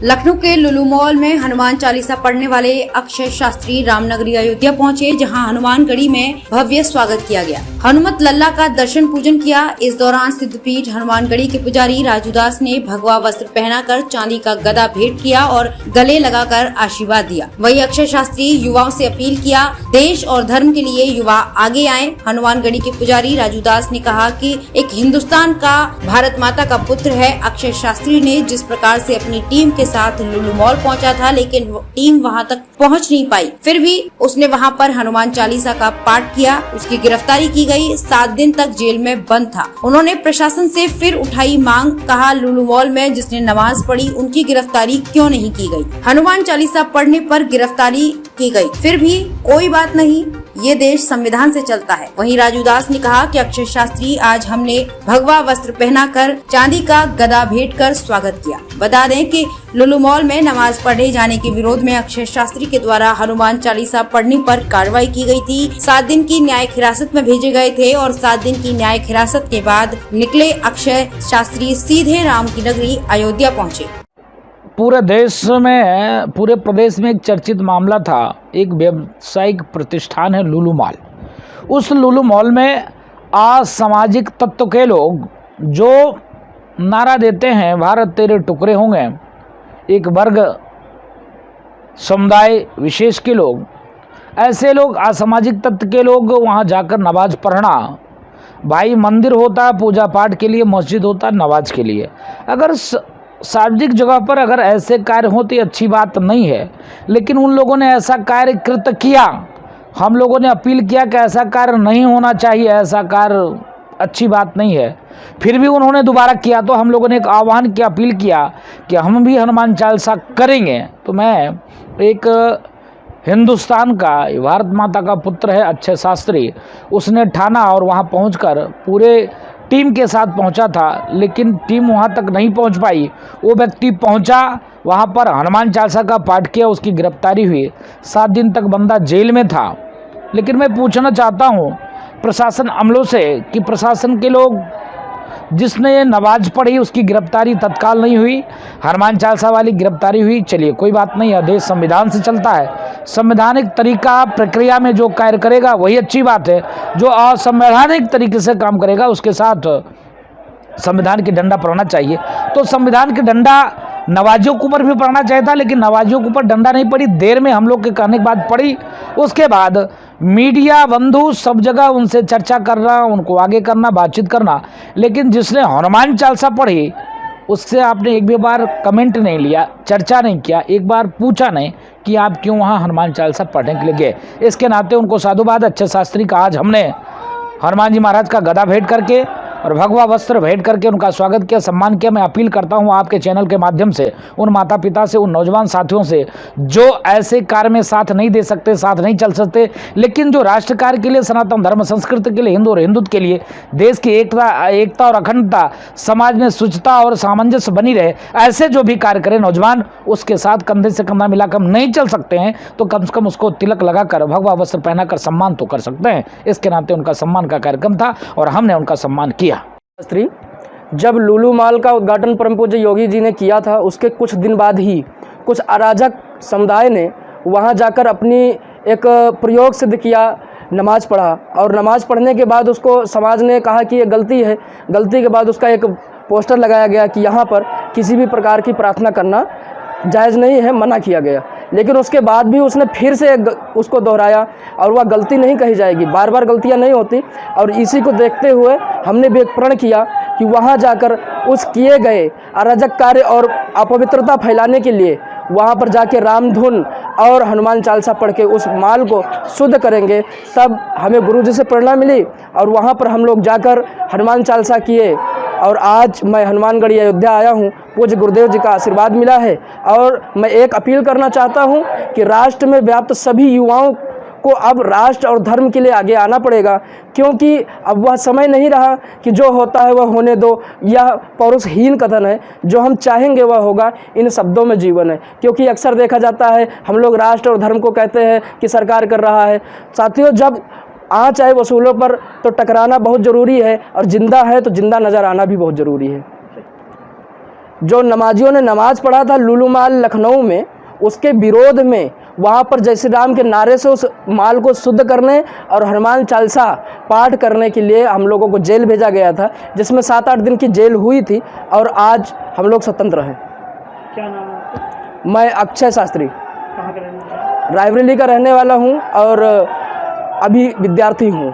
लखनऊ के लुलु मॉल में हनुमान चालीसा पढ़ने वाले अक्षय शास्त्री रामनगरी अयोध्या पहुंचे, जहां हनुमानगढ़ी में भव्य स्वागत किया गया। हनुमत लल्ला का दर्शन पूजन किया। इस दौरान सिद्धपीठ हनुमानगढ़ी के पुजारी राजू दास ने भगवा वस्त्र पहनाकर चांदी का गदा भेंट किया और गले लगाकर आशीर्वाद दिया। वहीं अक्षय शास्त्री युवाओं से अपील किया, देश और धर्म के लिए युवा आगे आए। हनुमानगढ़ी के पुजारी राजू दास ने कहा कि एक हिंदुस्तान का भारत माता का पुत्र है। अक्षय शास्त्री ने जिस प्रकार से अपनी टीम के साथ लुलु मॉल पहुंचा था, लेकिन टीम वहां तक पहुंच नहीं पाई, फिर भी उसने वहां पर हनुमान चालीसा का पाठ किया। उसकी गिरफ्तारी की गई। 7 दिन तक जेल में बंद था। उन्होंने प्रशासन से फिर उठाई मांग, कहा लुलु मॉल में जिसने नमाज पढ़ी उनकी गिरफ्तारी क्यों नहीं की गई। हनुमान चालीसा पढ़ने पर गिरफ्तारी की गई, फिर भी कोई बात नहीं, ये देश संविधान से चलता है। वहीं राजू दास ने कहा कि अक्षय शास्त्री आज हमने भगवा वस्त्र पहनाकर चांदी का गदा भेंट कर स्वागत किया। बता दें कि लुलु मॉल में नमाज पढ़े जाने के विरोध में अक्षय शास्त्री के द्वारा हनुमान चालीसा पढ़ने पर कार्रवाई की गई थी। 7 दिन की न्यायिक हिरासत में भेजे गए थे और 7 दिन की न्यायिक हिरासत के बाद निकले अक्षय शास्त्री सीधे राम की नगरी अयोध्या पहुँचे। पूरे देश में, पूरे प्रदेश में एक चर्चित मामला था। एक व्यावसायिक प्रतिष्ठान है लुलु मॉल। उस लुलु मॉल में असामाजिक तत्व के लोग जो नारा देते हैं भारत तेरे टुकड़े होंगे, एक वर्ग समुदाय विशेष के लोग, ऐसे लोग असामाजिक तत्व के लोग वहाँ जाकर नमाज पढ़ना, भाई मंदिर होता है पूजा पाठ के लिए, मस्जिद होता है नमाज के लिए, अगर सार्वजनिक जगह पर अगर ऐसे कार्य होते अच्छी बात नहीं है, लेकिन उन लोगों ने ऐसा कार्य कृत किया। हम लोगों ने अपील किया कि ऐसा कार्य नहीं होना चाहिए, ऐसा कार्य अच्छी बात नहीं है, फिर भी उन्होंने दोबारा किया। तो हम लोगों ने एक आह्वान किया, अपील किया कि हम भी हनुमान चालीसा करेंगे। तो मैं एक हिंदुस्तान का, भारत माता का पुत्र है अक्षय शास्त्री, उसने ठाना और वहाँ पहुँचकर पूरे टीम के साथ पहुंचा था, लेकिन टीम वहां तक नहीं पहुंच पाई। वो व्यक्ति पहुंचा, वहां पर हनुमान चालीसा का पाठ किया, उसकी गिरफ्तारी हुई। 7 दिन तक बंदा जेल में था। लेकिन मैं पूछना चाहता हूं प्रशासन अमलों से कि प्रशासन के लोग, जिसने ये नमाज पढ़ी उसकी गिरफ्तारी तत्काल नहीं हुई, हनुमान चालीसा वाली गिरफ्तारी हुई। चलिए कोई बात नहीं है, देश संविधान से चलता है, संवैधानिक तरीका प्रक्रिया में जो कार्य करेगा वही अच्छी बात है। जो असंवैधानिक तरीके से काम करेगा उसके साथ संविधान की डंडा पड़ना चाहिए। तो संविधान की डंडा नवाजियों के ऊपर भी पड़ना चाहिए था, लेकिन नवाजियों के ऊपर डंडा नहीं पड़ी, देर में हम लोग के कहने के बाद पड़ी। उसके बाद मीडिया बंधु सब जगह उनसे चर्चा करना, उनको आगे करना, बातचीत करना, लेकिन जिसने हनुमान चालीसा पढ़ी उससे आपने एक भी बार कमेंट नहीं लिया, चर्चा नहीं किया, एक बार पूछा नहीं कि आप क्यों वहाँ हनुमान चालीसा पढ़ने के लिए गए। इसके नाते उनको साधुवाद। अक्षय शास्त्री का आज हमने हनुमान जी महाराज का गदा भेंट करके और भगवा वस्त्र भेंट करके उनका स्वागत किया, सम्मान किया। मैं अपील करता हूं आपके चैनल के माध्यम से उन माता पिता से, उन नौजवान साथियों से जो ऐसे कार्य में साथ नहीं दे सकते, साथ नहीं चल सकते, लेकिन जो राष्ट्र कार्य के लिए, सनातन धर्म संस्कृति के लिए, हिंदू और हिंदुत्व के लिए, देश की एकता और अखंडता, समाज में शुचिता और सामंजस्य बनी रहे, ऐसे जो भी कार्य करें नौजवान, उसके साथ कंधे से कंधा मिलाकर नहीं चल सकते हैं तो कम से कम उसको तिलक लगाकर, भगवा वस्त्र पहनाकर सम्मान तो कर सकते हैं। इसके नाते उनका सम्मान का कार्यक्रम था और हमने उनका सम्मान किया। शास्त्री जब लुलु मॉल का उद्घाटन परम पूज्य योगी जी ने किया था, उसके कुछ दिन बाद ही कुछ अराजक समुदाय ने वहां जाकर अपनी एक प्रयोग सिद्ध किया, नमाज पढ़ा, और नमाज पढ़ने के बाद उसको समाज ने कहा कि ये गलती है। गलती के बाद उसका एक पोस्टर लगाया गया कि यहाँ पर किसी भी प्रकार की प्रार्थना करना जायज़ नहीं है, मना किया गया। लेकिन उसके बाद भी उसने फिर से उसको दोहराया और वह गलती नहीं कही जाएगी, बार बार गलतियां नहीं होती। और इसी को देखते हुए हमने भी एक प्रण किया कि वहां जाकर उस किए गए अराजक कार्य और अपवित्रता फैलाने के लिए वहां पर जाके राम धुन और हनुमान चालीसा पढ़ के उस माल को शुद्ध करेंगे। तब हमें गुरु जी से प्रेरणा मिली और वहां पर हम लोग जाकर हनुमान चालीसा किए और आज मैं हनुमानगढ़ी अयोध्या आया हूँ। पूज्य गुरुदेव जी का आशीर्वाद मिला है और मैं एक अपील करना चाहता हूँ कि राष्ट्र में व्याप्त सभी युवाओं को अब राष्ट्र और धर्म के लिए आगे आना पड़ेगा, क्योंकि अब वह समय नहीं रहा कि जो होता है वह होने दो, यह पौरुषहीन कथन है। जो हम चाहेंगे वह होगा, इन शब्दों में जीवन है। क्योंकि अक्सर देखा जाता है हम लोग राष्ट्र और धर्म को कहते हैं कि सरकार कर रहा है। साथियों, जब आँच आए वसूलों पर तो टकराना बहुत ज़रूरी है, और जिंदा है तो जिंदा नज़र आना भी बहुत ज़रूरी है। जो नमाजियों ने नमाज़ पढ़ा था लुलू माल लखनऊ में, उसके विरोध में वहाँ पर जय श्री राम के नारे से उस माल को शुद्ध करने और हनुमान चालीसा पाठ करने के लिए हम लोगों को जेल भेजा गया था, जिसमें 7-8 दिन की जेल हुई थी और आज हम लोग स्वतंत्र हैं। क्या नाम है आपका? मैं अक्षय शास्त्री कहाँ का रहने वाले हैं? रायबरेली का रहने वाला हूँ और अभी विद्यार्थी हूँ।